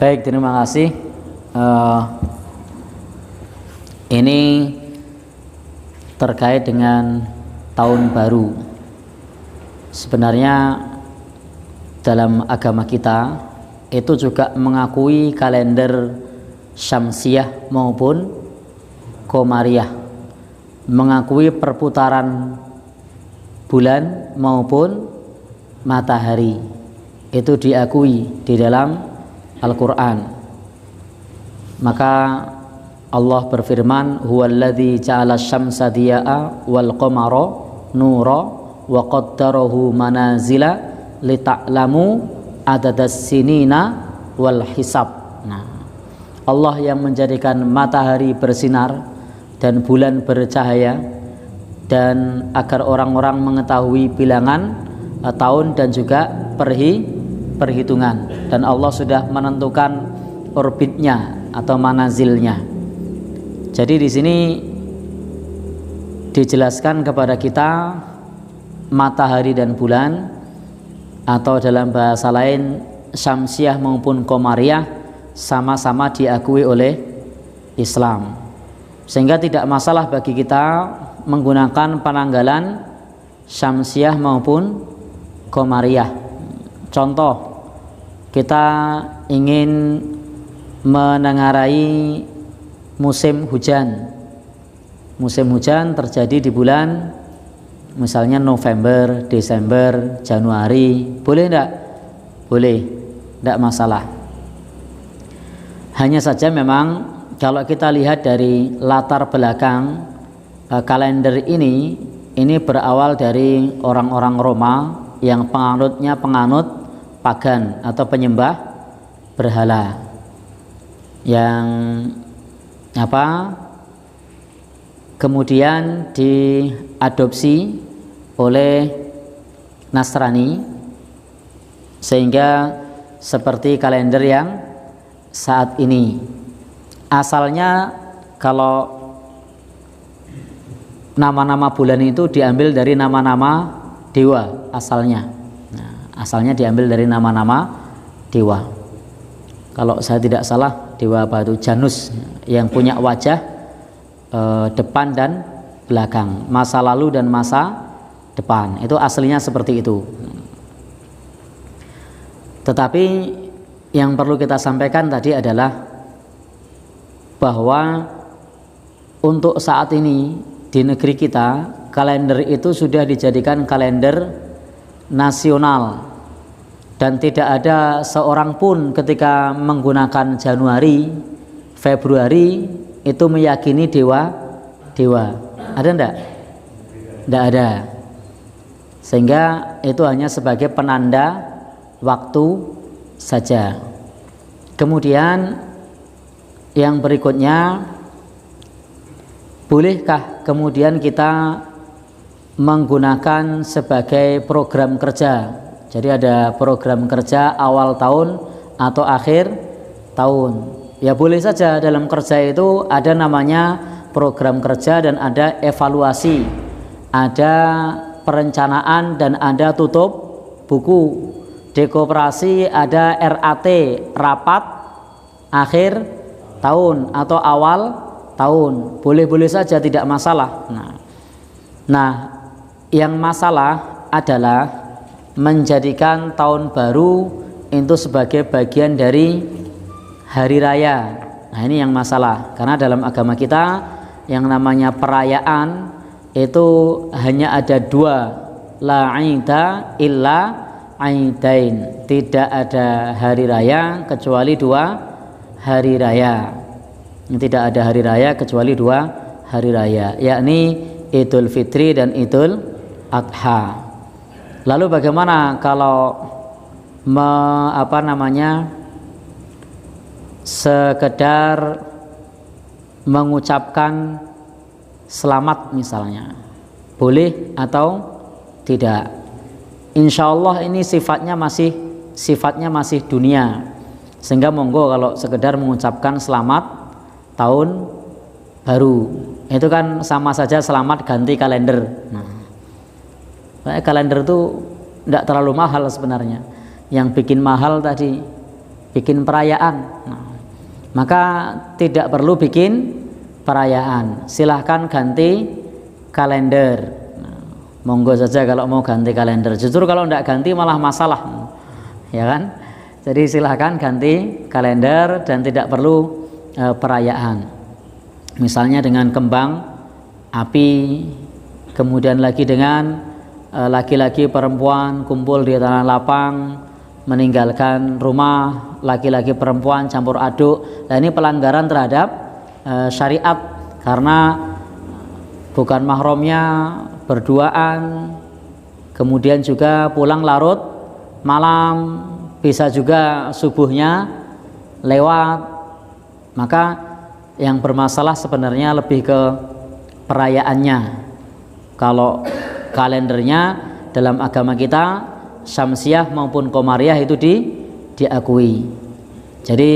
Baik, terima kasih. Ini terkait dengan tahun baru. Sebenarnya dalam agama kita itu juga mengakui kalender syamsiah maupun qamariyah, mengakui perputaran bulan maupun matahari. Itu diakui di dalam Al-Quran. Maka Allah berfirman, huwallazi ja'ala syamsa diya'a wal qamara nura wa qaddarahu manazila lita'lamu adadas sinina wal hisab. Nah, Allah yang menjadikan matahari bersinar dan bulan bercahaya, dan agar orang-orang mengetahui bilangan tahun dan juga perhitungan, dan Allah sudah menentukan orbitnya atau manazilnya. Jadi di sini dijelaskan kepada kita matahari dan bulan, atau dalam bahasa lain syamsiah maupun qamariyah, sama-sama diakui oleh Islam, sehingga tidak masalah bagi kita menggunakan penanggalan syamsiah maupun qamariyah. Contoh, kita ingin menengarai musim hujan. Musim hujan terjadi di bulan misalnya November, Desember, Januari. Boleh enggak? Boleh, enggak masalah. Hanya saja memang kalau kita lihat dari latar belakang kalender ini berawal dari orang-orang Roma yang penganutnya penganut pagan atau penyembah berhala, yang kemudian diadopsi oleh Nasrani, sehingga seperti kalender yang saat ini. Asalnya kalau nama-nama bulan itu diambil dari nama-nama dewa asalnya. Nah, asalnya diambil dari nama-nama dewa. Kalau saya tidak salah, dewa batu Janus yang punya wajah depan dan belakang, masa lalu dan masa depan. Itu aslinya seperti itu. Tetapi yang perlu kita sampaikan tadi adalah bahwa untuk saat ini di negeri kita, kalender itu sudah dijadikan kalender nasional, dan tidak ada seorang pun ketika menggunakan Januari, Februari itu meyakini dewa. Ada enggak? Enggak ada. Sehingga itu hanya sebagai penanda waktu saja. Kemudian yang berikutnya, bolehkah kemudian kita menggunakan sebagai program kerja? Jadi ada program kerja awal tahun atau akhir tahun. Ya boleh saja, dalam kerja itu ada namanya program kerja dan ada evaluasi, ada perencanaan dan ada tutup buku. Di koperasi ada RAT, rapat akhir tahun atau awal tahun. Boleh-boleh saja, tidak masalah. Nah, yang masalah adalah menjadikan tahun baru itu sebagai bagian dari hari raya. Nah, ini yang masalah, karena dalam agama kita yang namanya perayaan itu hanya ada dua, la aida illa aidain. Tidak ada hari raya kecuali dua hari raya. Tidak ada hari raya kecuali dua hari raya, yakni Idul Fitri dan Idul Adha. Lalu bagaimana kalau sekedar mengucapkan selamat misalnya, boleh atau tidak? Insya Allah ini sifatnya masih dunia, sehingga monggo kalau sekedar mengucapkan selamat tahun baru, itu kan sama saja selamat ganti kalender. Kalender itu tidak terlalu mahal sebenarnya. Yang bikin mahal tadi bikin perayaan. Nah, maka tidak perlu bikin perayaan, silahkan ganti kalender. Nah, monggo saja kalau mau ganti kalender. Justru kalau tidak ganti malah masalah, ya kan? Jadi silahkan ganti kalender dan tidak perlu perayaan. Misalnya dengan kembang api, kemudian lagi dengan laki-laki perempuan kumpul di tanah lapang, meninggalkan rumah, laki-laki perempuan campur aduk. Nah, ini pelanggaran terhadap syariat karena bukan mahramnya, berduaan, kemudian juga pulang larut malam, bisa juga subuhnya lewat. Maka yang bermasalah sebenarnya lebih ke perayaannya. Kalau kalendernya dalam agama kita Syamsiah maupun Qamariyah itu diakui. Jadi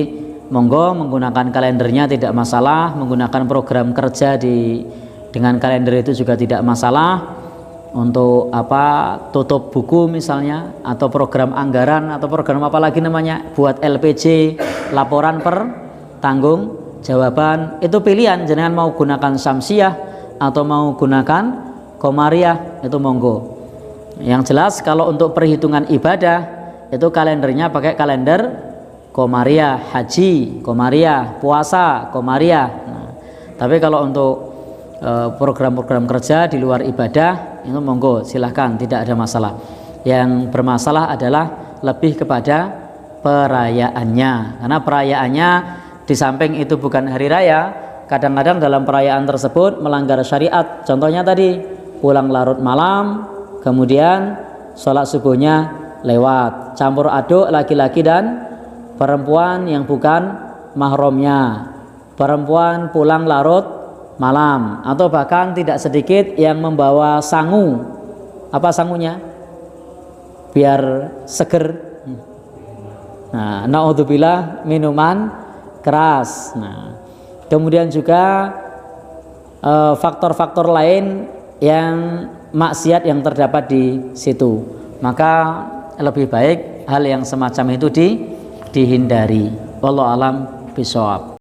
monggo menggunakan kalendernya tidak masalah, menggunakan program kerja dengan kalender itu juga tidak masalah. Untuk tutup buku misalnya, atau program anggaran, atau program apa lagi namanya, buat LPJ, laporan pertanggung jawaban, itu pilihan. Jangan mau gunakan Syamsiah atau mau gunakan Qamariyah, itu monggo. Yang jelas kalau untuk perhitungan ibadah itu kalendernya pakai kalender Qamariyah, haji Qamariyah, puasa Qamariyah. Nah, tapi kalau untuk program-program kerja di luar ibadah itu monggo silahkan, tidak ada masalah. Yang bermasalah adalah lebih kepada perayaannya, karena perayaannya di samping itu bukan hari raya, kadang-kadang dalam perayaan tersebut melanggar syariat. Contohnya tadi pulang larut malam, kemudian sholat subuhnya lewat, campur aduk laki-laki dan perempuan yang bukan mahramnya, perempuan pulang larut malam, atau bahkan tidak sedikit yang membawa sangu. Apa sangunya? Biar seger. Nah, naudzubillah, minuman keras. Nah, kemudian juga faktor-faktor lain yang maksiat yang terdapat di situ. Maka lebih baik hal yang semacam itu dihindari. Wallahu alam bishawab.